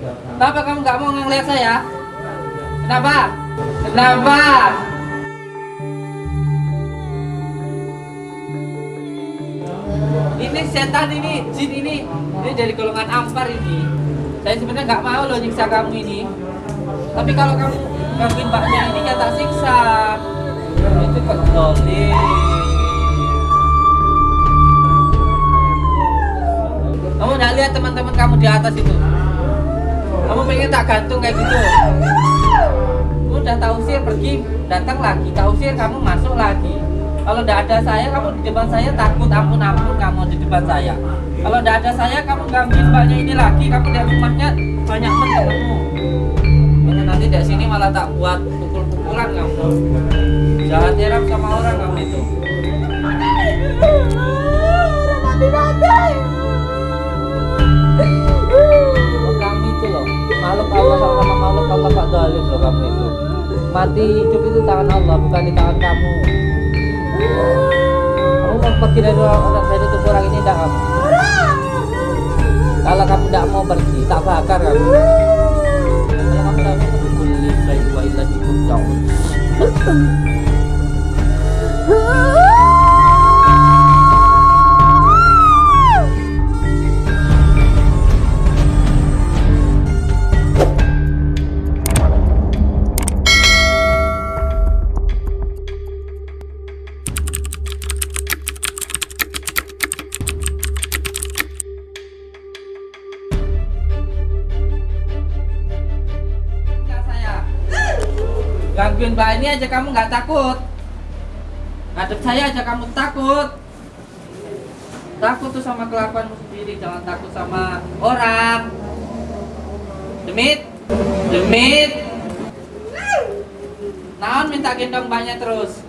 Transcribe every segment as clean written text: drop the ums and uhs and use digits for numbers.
Kenapa kamu nggak mau ngeliat saya? Kenapa? Kenapa? Ini setan ini, jin ini dari golongan ampar ini. Saya sebenarnya nggak mau loh nyiksa kamu ini. Tapi kalau kamu gangguin mbaknya ini ya tak siksa. Itu kok dolim. Kamu nggak lihat teman-teman kamu di atas itu? Kamu pengen tak gantung kayak gitu? Kamu udah tak usir pergi, datang lagi, tak usir kamu masuk lagi. Kalau tidak ada saya, kamu di depan saya takut ampun-ampun kamu di depan saya. Kalau tidak ada saya, kamu gangguin mbaknya ini lagi, kamu di rumahnya banyak temanmu. Ini nanti dari sini malah tak buat pukul-pukulan kamu. Jangan nyerap sama orang kamu itu. Oh, kamu itu loh, makhluk Allah sama makhluk Allah Pak Zalim loh kamu itu. Mati hidup itu tangan Allah, bukan di tangan kamu. Kamu mau pergi dari tubuh orang ini enggak kamu? Kalau kamu tidak mau pergi, tak bakar kamu. Kalau kamu tidak mau pergi, beli baik wa illa dikucau. Gangguin mbak ini aja kamu nggak takut. Ngadep saya aja kamu takut. Takut tuh sama kelakuanmu sendiri, jangan takut sama orang. Demit, demit. Naon minta gendong mbaknya terus.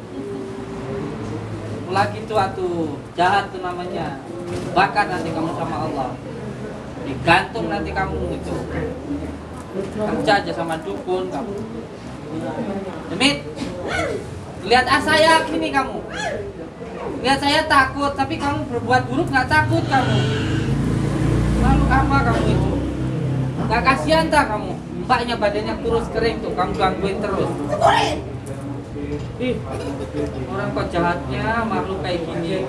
Mulai gitu atuh, jahat tuh namanya. Bakar nanti kamu sama Allah. Digantung nanti kamu itu. Kerja aja sama dukun kamu. Demit, lihat saya gini kamu. Lihat saya takut, tapi kamu berbuat buruk nggak takut kamu. Lalu apa kamu itu? Nggak kasihan tak kamu? Mbaknya badannya kurus kering tuh, kamu gangguin terus. Ih, orang kok jahatnya makhluk kayak gini.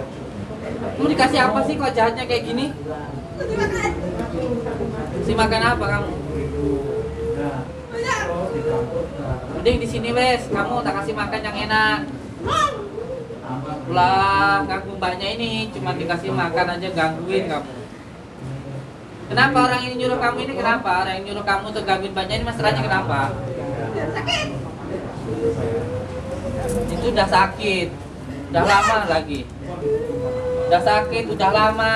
Lu dikasih apa sih kok jahatnya kayak gini? Si makan apa kamu? Mending di sini wes, kamu tak kasih makan yang enak. Ulah ganggu mbaknya ini, cuma dikasih makan aja gangguin kamu. Kenapa orang ini nyuruh kamu ini? Kenapa orang yang nyuruh kamu untuk gangguin mbaknya ini? Masalahnya kenapa? Sakit. Itu udah sakit, udah lama lagi. Udah sakit, udah lama.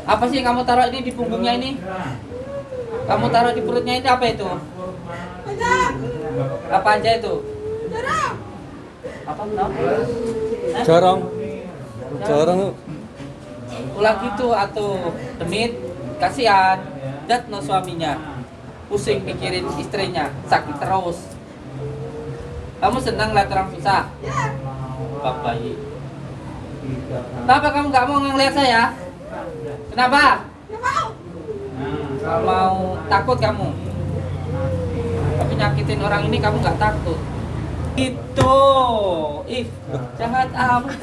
Apa sih yang kamu taruh ini di punggungnya ini? Kamu taruh di perutnya ini apa itu? Apa aja itu? Apa namanya? Jorong. Jorong. Ulah gitu atuh, Demit. Kasihan. Dat no suaminya. Pusing mikirin istrinya, sakit terus. Kamu senang lihat orang susah? Bab bayi. Kenapa kamu nggak mau ngeliat saya? Kenapa? Mau takut kamu, tapi nyakitin orang ini kamu nggak takut. Itu, ih jahat amat.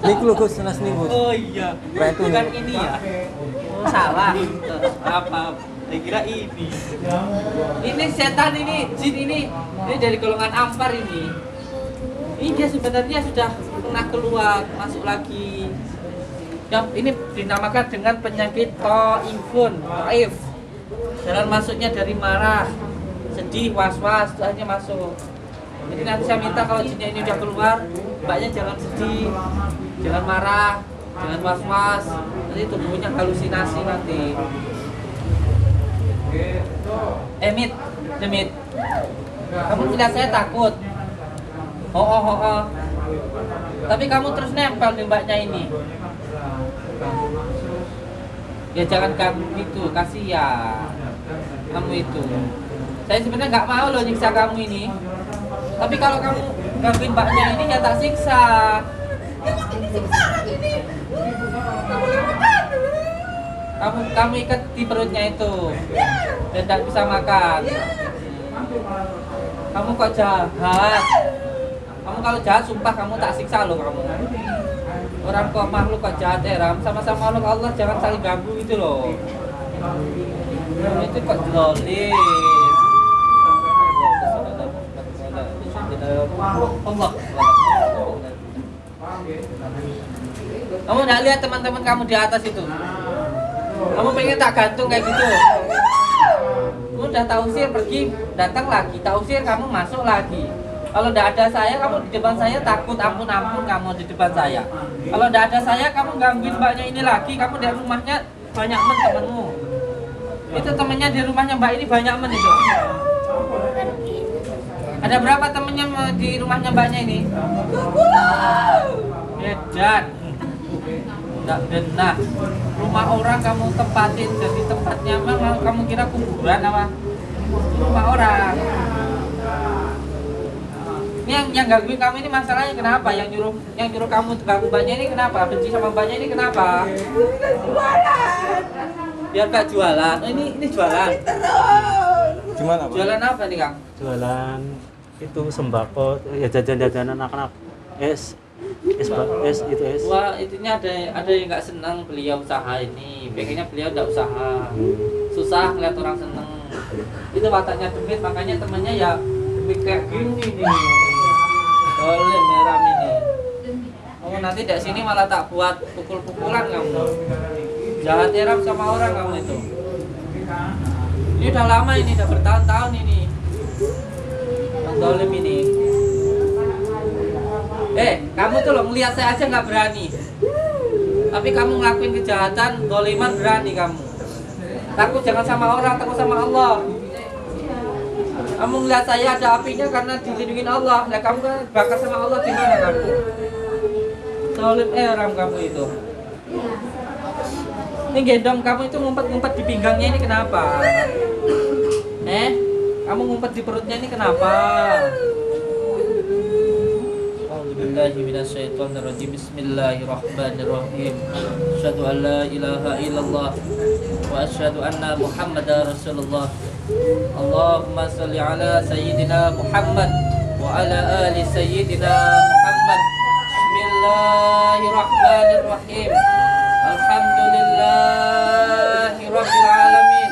Niku lho Gus, senas niku. Oh iya, Betul. bukan ini ya. Oh, salah. Apa? Saya kira ini. Ini setan ini, jin ini dari golongan ampar ini. Ini dia sebenarnya sudah pernah keluar, masuk lagi. Yang ini dinamakan dengan penyakit taif. Jalan masuknya dari marah, sedih, was-was, itu hanya masuk. Jadi nanti saya minta kalau jinnya ini udah keluar, mbaknya jangan sedih, jangan marah, jangan was-was. Nanti tubuhnya halusinasi nanti. Demit, Demit. Kamu tidak saya takut. Oh. Tapi kamu terus nempel di mbaknya ini. Ya jangan kamu gitu, kasihan kamu itu. Saya sebenarnya nggak mau loh nyiksa kamu ini. Tapi kalau kamu gangguin mbaknya ini ya tak siksa. Ya makin disiksa lagi nih. Kamu ikat di perutnya itu dan tidak bisa makan. Kamu kok jahat? Kamu kalau jahat sumpah kamu tak siksa loh kamu. Orang kok makhluk kok jahat Ram, sama-sama makhluk Allah jangan saling ganggu gitu loh. Itu kok zolim. Allah. Kamu tidak lihat teman-teman kamu di atas itu? Kamu pengen tak gantung kayak gitu? Kamu udah tak usir pergi, datang lagi, tak usir kamu masuk lagi. Kalau tidak ada saya, kamu di depan saya takut ampun-ampun kamu di depan saya. Kalau tidak ada saya, kamu gangguin mbaknya ini lagi, kamu di rumahnya banyak temenmu. Itu temennya di rumahnya mbak ini banyak itu. Ada berapa temennya di rumahnya mbaknya ini? 20. Edan. Enggak benar. Rumah orang kamu tempatin jadi tempatnya memang kamu kira kuburan apa? Rumah orang. Ini yang gangguin kamu ini masalahnya kenapa? Yang nyuruh kamu ganggu mbaknya ini kenapa? Benci sama mbaknya ini kenapa? Biar gak jualan. Oh, ini jualan. Gimana, Pak? Jualan apa nih, Kang? Jualan itu sembako, ya jajan-jajanan anak-anak. Es itu es. Wah, intinya ada yang nggak senang beliau usaha ini. Pengennya beliau nggak usaha. Susah ngeliat orang seneng. Itu wataknya demit, makanya temennya ya demit kayak gini nih. Boleh merah ini. Kamu nanti dari sini malah tak buat pukul-pukulan kamu. Jahat Ram sama orang kamu itu. Ini udah lama ini, udah bertahun-tahun ini. Dolim ini. Kamu tuh loh ngelihat saya aja nggak berani. Tapi kamu ngelakuin kejahatan, doliman berani kamu. Takut jangan sama orang, takut sama Allah. Kamu ngelihat saya ada apinya karena dilindungin Allah. Nah kamu kan bakar sama Allah gimana kamu? Dolim Ram kamu itu. Ini gendong kamu itu ngumpet-ngumpet di pinggangnya ini kenapa? Kamu ngumpet di perutnya ini kenapa? A'udzubillahi minasyaitonirrajim. Bismillahirrahmanirrahim. Asyhadu an la ilaha illallah wa asyhadu anna Muhammadar Rasulullah. Allahumma shalli ala sayyidina Muhammad wa ala ali sayyidina Muhammad. Bismillahirrahmanirrahim. Alhamdulillahi rabbil alamin.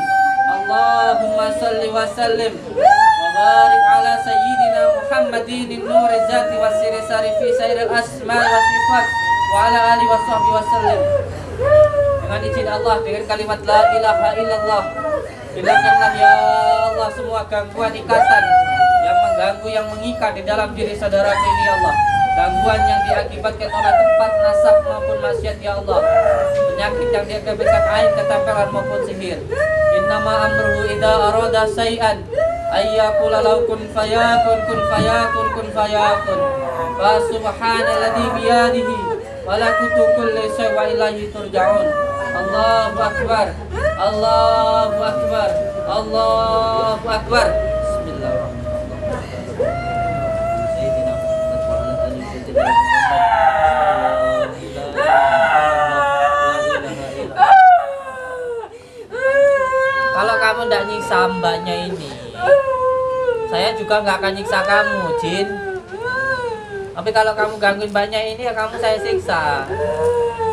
Allahumma salli wa sallim wa barik ala sayyidina Muhammadin nuri zati wa siri sarifi sairil asma wa sifat wa ala alihi wa sahbihi wa sallim. Dengan izin Allah, dengan kalimat la ilaha illallah, hilangkanlah ya Allah semua gangguan ikatan yang mengganggu, yang mengikat di dalam diri saudara ini ya Allah. Gangguan yang diakibatkan oleh tempat nasab maupun maksiat ya Allah. Penyakit yang diakibatkan ain, ketempelan maupun sihir. Innama amruhu idza arada syai'an ayyaqula lahu kun fayakun kun fayakun kun fayakun. Fa subhanalladzi biyadihi malakutu kulli syai'in wa ilaihi turja'un. Allahu akbar. Allahu akbar. Allahu akbar. Kalau kamu tidak nyiksa mbaknya ini, saya juga nggak akan nyiksa kamu, Jin. Tapi kalau kamu gangguin mbaknya ini, ya kamu saya siksa.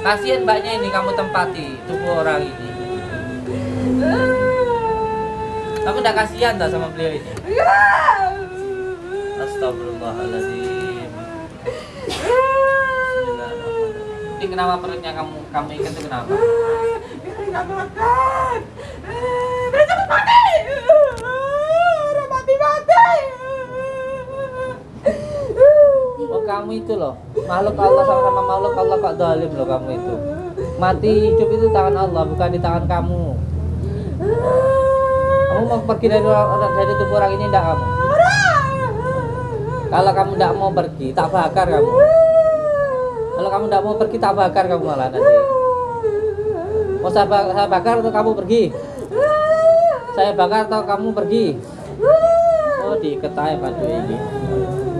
Kasihan mbaknya ini kamu tempati tubuh orang ini. Kamu tidak kasihan tak sama beliau ini? Astagfirullahaladzim. Ini kenapa perutnya kamu ikat itu kenapa? Nggak makan. Oh kamu itu loh, makhluk Allah sama makhluk Allah kok zalim loh kamu itu. Mati hidup itu tangan Allah, bukan di tangan kamu. Kamu mau pergi dari tubuh orang ini enggak kamu? Kalau kamu enggak mau pergi, tak bakar kamu. Kalau kamu enggak mau pergi, tak bakar kamu malah nanti. Mau saya bakar atau kamu pergi? Saya bakar atau kamu pergi? Oh diikat aja padu ini.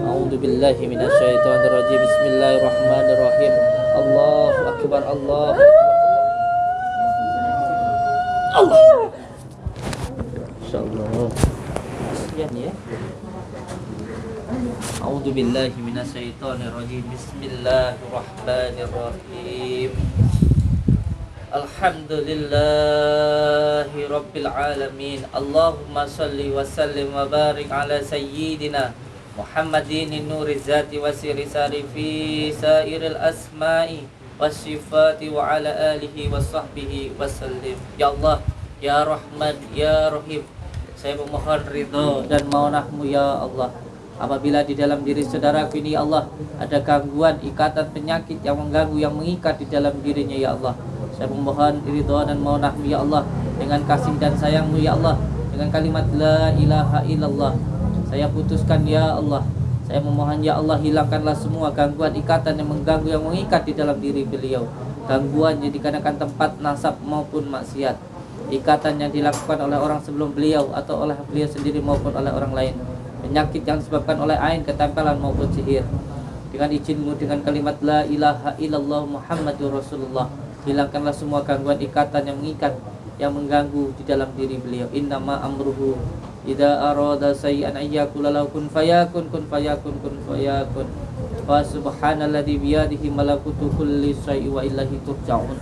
A'udzubillahi minasyaitonirrajim. Bismillahirrahmanirrahim. Allahu akbar. Allahu akbar. Insyaallah. Sekian ya. A'udzu billahi minasyaitonir rajim. Bismillahirrahmanirrahim. Alhamdulillahi rabbil alamin. Allahumma shalli wa sallim wa barik ala sayyidina Muhammadin nuri zati wa siri sarifi sairil asma'i wasifati wa ala alihi wa sahbihi wa sallim. Ya Allah, ya Rahman, ya Rahim, saya memohon ridho dan maunahmu ya Allah. Apabila di dalam diri saudaraku ini ya Allah ada gangguan, ikatan, penyakit yang mengganggu, yang mengikat di dalam dirinya ya Allah, saya memohon ridho dan maunahmu ya Allah, dengan kasih dan sayangmu ya Allah, dengan kalimat la ilaha illallah, saya putuskan ya Allah. Saya memohon ya Allah, hilangkanlah semua gangguan, ikatan yang mengganggu, yang mengikat di dalam diri beliau. Gangguan yang dikarenakan tempat nasab maupun maksiat, ikatan yang dilakukan oleh orang sebelum beliau atau oleh beliau sendiri maupun oleh orang lain, penyakit yang disebabkan oleh ain, ketempelan maupun sihir. Dengan izinmu, dengan kalimat la ilaha illallah Muhammadur Rasulullah, hilangkanlah semua gangguan, ikatan yang mengikat, yang mengganggu di dalam diri beliau. Innama amruhu idza arada sayyan ayyakula lahu kun fayakun, kun fayakun, kun fayakun. Wa subhanalladzi biyadihi malakutu kulli syai'in wa ilaihi turja'un.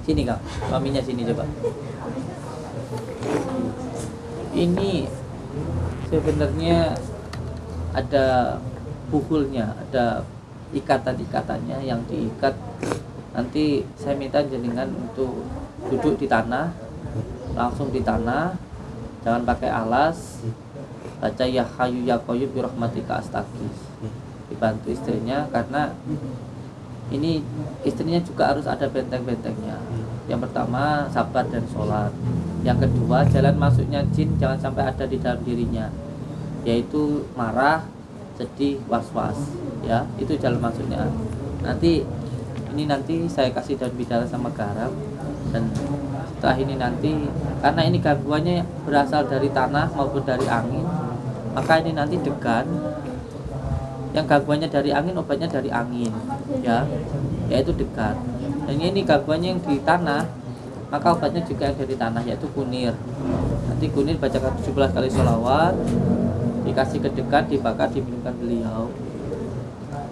Sini Kak, maminya sini coba. Ini sebenarnya ada pukulnya, ada ikatan-ikatannya yang diikat. Nanti saya minta jenengan untuk duduk di tanah, langsung di tanah, jangan pakai alas. Baca ya Hayyu ya Qayyum bi rahmatika astagis. Dibantu istrinya, karena ini istrinya juga harus ada benteng-bentengnya. Yang pertama sabar dan sholat. Yang kedua jalan masuknya jin jangan sampai ada di dalam dirinya, yaitu marah, sedih, was-was. Ya, itu jalan masuknya. Nanti saya kasih daun bidara sama garam, dan setelah ini nanti karena ini gangguannya berasal dari tanah maupun dari angin, maka ini nanti degan. Yang gangguannya dari angin, obatnya dari angin, ya, yaitu degan. Dan ini gangguannya yang di tanah, maka obatnya juga yang dari tanah, yaitu kunir. Nanti kunir bacakan 17 kali sholawat, dikasih ke degan, dibakar, diminumkan beliau.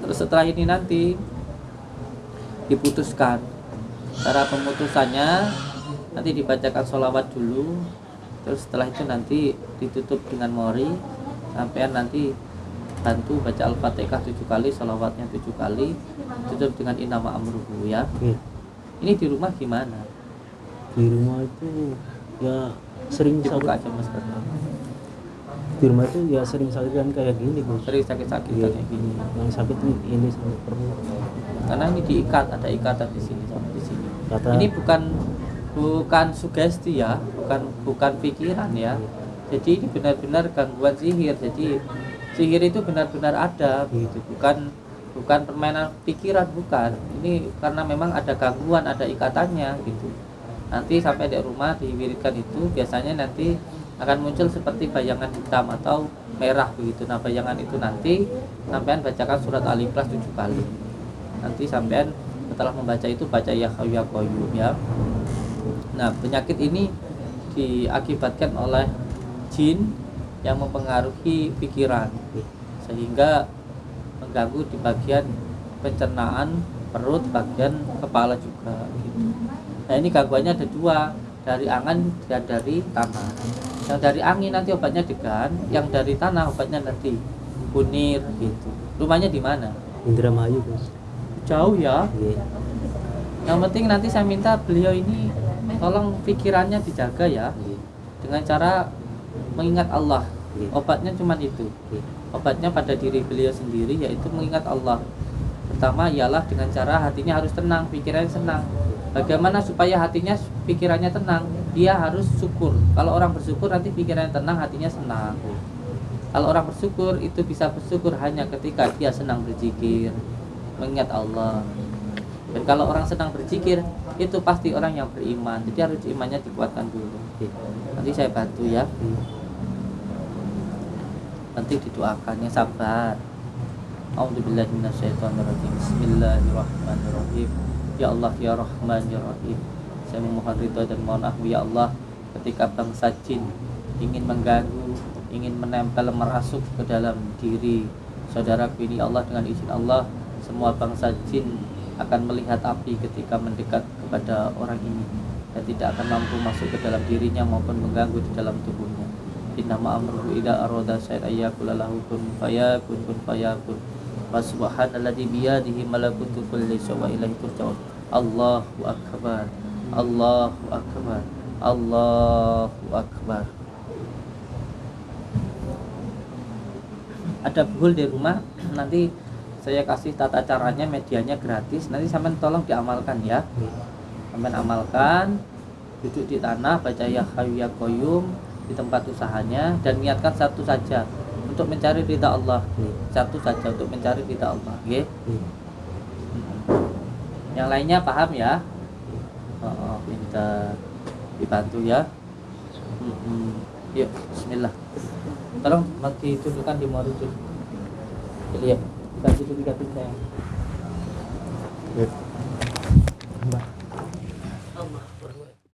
Terus setelah ini nanti diputuskan. Cara pemutusannya nanti dibacakan sholawat dulu, terus setelah itu nanti ditutup dengan mori. Sampean nanti bantu baca Al-Fatihah 7 kali, sholawatnya 7 kali, tutup dengan innama amruhu ya. Ini di rumah gimana? Di rumah itu ya sering Dibuka sakit. aja mas. Di rumah itu ya sering sakit kan kayak gini, Gus. Sering sakit-sakit Iya, kayak gini. yang sakit ini sampai perut. Karena ini diikat, ada ikatan di sini sama di sini. Kata Ini bukan sugesti ya, bukan pikiran ya. Jadi ini benar-benar gangguan sihir. Jadi sihir itu benar-benar ada begitu, bukan permainan pikiran, bukan. Ini karena memang ada gangguan, ada ikatannya gitu. Nanti sampai di rumah diwiridkan itu, biasanya nanti akan muncul seperti bayangan hitam atau merah begitu. Nah, bayangan itu nanti sampean bacakan surat Al-Ikhlas 7 kali. Nanti sampean setelah membaca itu baca ya Hayyu ya Qayyum ya. Nah, penyakit ini diakibatkan oleh jin yang mempengaruhi pikiran sehingga mengganggu di bagian pencernaan, perut, bagian kepala juga gitu. Nah, ini gangguannya ada 2, dari angin dan dari tanah. Yang dari angin nanti obatnya degan, yang dari tanah obatnya nanti kunir gitu. Rumahnya di mana? Indramayu, Gus. Jauh ya. Iya. Yang penting nanti saya minta beliau ini tolong pikirannya dijaga ya, Iya. dengan cara mengingat Allah. Iya. Obatnya cuma itu. Iya. Obatnya pada diri beliau sendiri, yaitu mengingat Allah. Pertama ialah dengan cara hatinya harus tenang, pikirannya senang. Bagaimana supaya hatinya, pikirannya tenang? Dia harus syukur. Kalau orang bersyukur nanti pikirannya tenang, hatinya senang. Kalau orang bersyukur itu bisa bersyukur hanya ketika dia senang berzikir, mengingat Allah. Dan kalau orang senang berzikir itu pasti orang yang beriman. Jadi harus imannya dikuatkan dulu. Nanti saya bantu ya. Nanti didoakan yang sabar. A'udzubillahi minasyaitonirrajim. Bismillahirrahmanirrahim. Ya Allah ya Rahman ya Rahim. Saya memohon ridha dan mohon ampun ya Allah ketika bangsa jin ingin mengganggu, ingin menempel, merasuk ke dalam diri saudaraku ini, Allah dengan izin Allah semua bangsa jin akan melihat api ketika mendekat kepada orang ini dan tidak akan mampu masuk ke dalam dirinya maupun mengganggu di dalam tubuhnya. Innama amruhu idza arada syai'an ayyaqula lahu kun fayakun kun fayakun. Wa subhanalladzi biyadihi malakutu kulli syai'in wa ilaihi turja'un. Allahu akbar. Allahu akbar. Allahu akbar. Ada buhul di rumah, nanti saya kasih tata caranya, medianya gratis. Nanti sampean tolong diamalkan ya. Sampean amalkan, duduk di tanah, baca ya Hayyu ya Qayyum di tempat usahanya dan niatkan satu saja untuk mencari ridha Allah. Satu saja untuk mencari ridha Allah, nggih. Yang lainnya paham ya? Oh, minta dibantu ya. Yuk, bismillah. Tolong ditunjukkan di Marujuk. Lihat, kita duduk di saya.